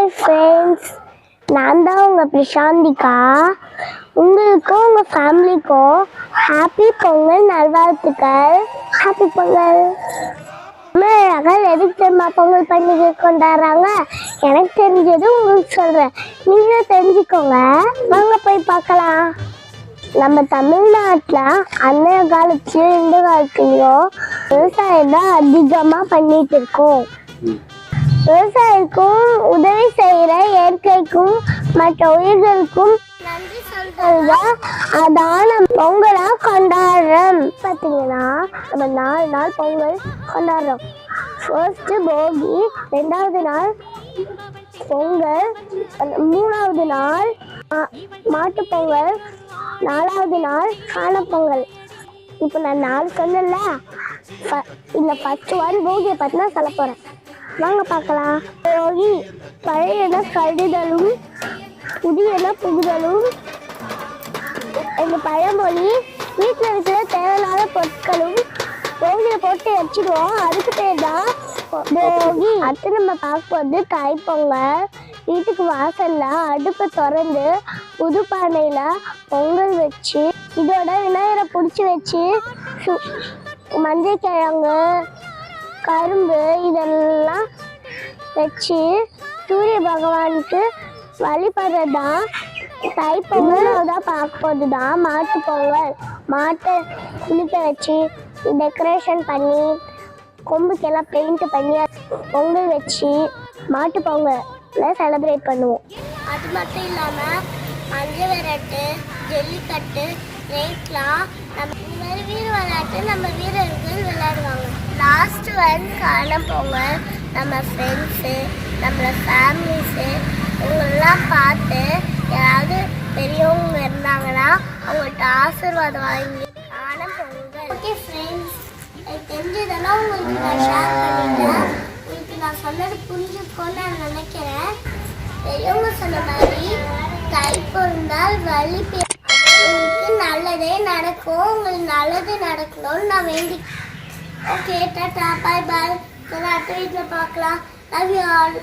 Hi friends, நான் தான் உங்கள் பிரசாந்திகா. உங்களுக்கும் உங்கள் ஃபேமிலிக்கும் ஹாப்பி பொங்கல் நல்வாழ்த்துக்கள். ஹாப்பி பொங்கல். தமிழர்கள் எதுக்கு தெரியுமா பொங்கல் பண்டிகை கொண்டாடுறாங்க? எனக்கு தெரிஞ்சது உங்களுக்கு சொல்கிறேன், நீங்களும் தெரிஞ்சுக்கோங்க. வாங்க போய் பார்க்கலாம். நம்ம தமிழ்நாட்டில் அன்றைய காலத்துலையும் இந்த காலத்துலேயும் விவசாயம் தான் அதிகமாக பண்ணிட்டு இருக்கோம். விவசாயிக்கும் உதவி செய்கிற இயற்கைக்கும் மற்ற உயிர்களுக்கும் நன்றி சொல்றதுதான் அதான பொங்கலாக கொண்டாடுறோம். பார்த்தீங்கன்னா நம்ம 4 நாள் பொங்கல் கொண்டாடுறோம். ஃபர்ஸ்ட் போகி, 2வது நாள் பொங்கல், 3வது நாள் மாட்டுப் பொங்கல், 4வது நாள் காணப்பொங்கல். இப்போ நான் 4 சொன்னேன்ல, இந்த ஃபர்ஸ்ட் ஒன் போகியை பற்றி நான் சொல்ல போகிறேன். வாங்க பார்க்கலாம். போகி பழையன கழிதலும் புதியன புகுதலும். எங்கள் பழமொழி, வீட்டில் இருக்கிற தேவையில்லாத பொருட்களும் போகியில் போட்டு வச்சுடுவோம், அதுக்கு பேர் தான் போகி. அடுத்து நம்ம பார்க்கும்போது தைப்பொங்கல். வீட்டுக்கு வாசல்ல அடுப்பை திறந்து புது பானையில் பொங்கல் வச்சு இதோட விநாயகரை பிடிச்சி வச்சு மஞ்சள் கிழங்கு கரும்பு இதெல்லாம் வச்சு சூரிய பகவானுக்கு வழிபடுறதுதான் தைப்பொங்கல். தான் பார்க்கும்போது தான் மாட்டு பொங்கல். மாட்டை குளிக்க வச்சு டெக்கரேஷன் பண்ணி கொம்புக்கெல்லாம் பெயிண்ட் பண்ணி பொங்கல் வச்சு மாட்டு பொங்கலை செலிப்ரேட் பண்ணுவோம். அது மட்டும் இல்லாமல் மஞ்சள் விரட்டு, ஜல்லிக்கட்டு, ரேட்லாம் நம்ம வீர விளையாட்டு நம்ம வீரர்கள் விளையாடுவாங்க. லாஸ்ட் ஒன் காணப்பொங்கல். நம்ம ஃப்ரெண்ட்ஸு, நம்மளோட ஃபேமிலிஸு இவங்களெலாம் பார்த்து யாராவது பெரியவங்க இருந்தாங்கன்னா அவங்கள்ட்ட ஆசீர்வாதம் வாங்கி காணப்பொங்கல். ஓகே ஃப்ரெண்ட்ஸ், எனக்கு தெரிஞ்சதெல்லாம் உங்களுக்கு நான் ஷேர் பண்ணிட்டேன். உங்களுக்கு நான் சொன்னது புரிஞ்சுக்கோன்னு நான் நினைக்கிறேன். பெரியவங்க சொன்ன மாதிரி தை பிறந்தால் வழி உங்களுக்கு நல்லதே நடக்கும். உங்களுக்கு நல்லது நடக்கணும்னு நான் வேண்டி. ஓகே, டாடா, பாய் பாய். அடுத்த வீட்டில் பார்க்கலாம். Love you all.